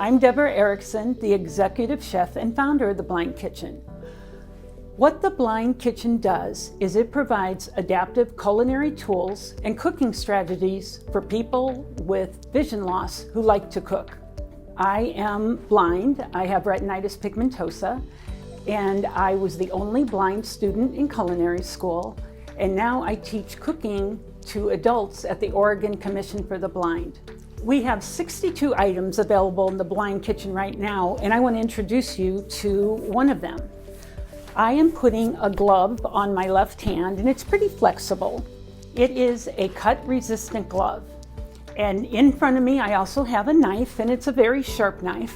I'm Debra Erickson, the executive chef and founder of The Blind Kitchen. What The Blind Kitchen does is it provides adaptive culinary tools and cooking strategies for people with vision loss who like to cook. I am blind, I have retinitis pigmentosa, and I was the only blind student in culinary school, and now I teach cooking to adults at the Oregon Commission for the Blind. We have 62 items available in The Blind Kitchen right now, and I want to introduce you to one of them. I am putting a glove on my left hand, and it's pretty flexible. It is a cut-resistant glove. And in front of me, I also have a knife, and it's a very sharp knife.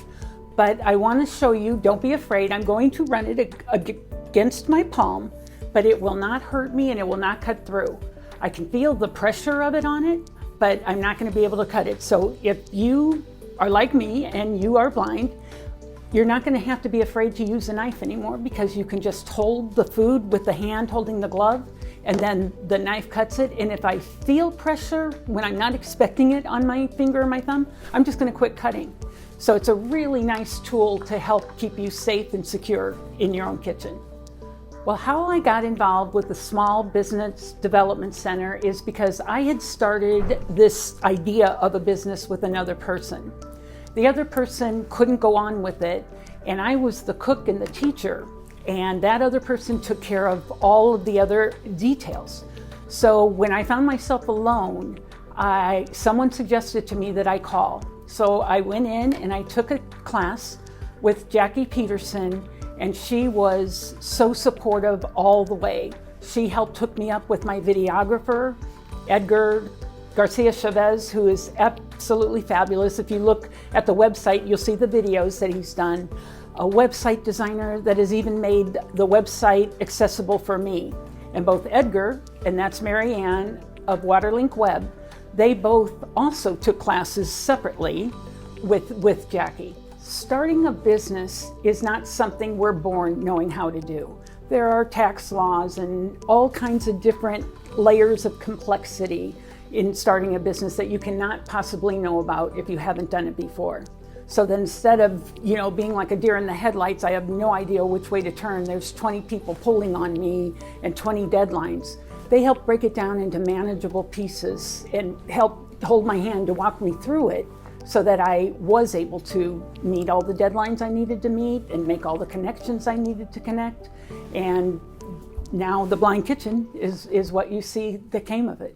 But I want to show you, don't be afraid, I'm going to run it against my palm, but it will not hurt me and it will not cut through. I can feel the pressure of it on it, but I'm not going to be able to cut it. So if you are like me and you are blind, you're not going to have to be afraid to use a knife anymore, because you can just hold the food with the hand holding the glove, and then the knife cuts it. And if I feel pressure when I'm not expecting it on my finger or my thumb, I'm just going to quit cutting. So it's a really nice tool to help keep you safe and secure in your own kitchen. Well, how I got involved with the Small Business Development Center is because I had started this idea of a business with another person. The other person couldn't go on with it, and I was the cook and the teacher, and that other person took care of all of the other details. So when I found myself alone, someone suggested to me that I call. So I went in and I took a class with Jackie Peterson, and she was so supportive all the way. She helped hook me up with my videographer, Edgar Garcia Chavez, who is absolutely fabulous. If you look at the website, you'll see the videos that he's done. A website designer that has even made the website accessible for me. And both Edgar, and that's Mary Ann of Waterlink Web, they both also took classes separately with Jackie. Starting a business is not something we're born knowing how to do. There are tax laws and all kinds of different layers of complexity in starting a business that you cannot possibly know about if you haven't done it before. So then instead of, being like a deer in the headlights, I have no idea which way to turn. There's 20 people pulling on me and 20 deadlines. They help break it down into manageable pieces and help hold my hand to walk me through it, so that I was able to meet all the deadlines I needed to meet and make all the connections I needed to connect. And now The Blind Kitchen is what you see that came of it.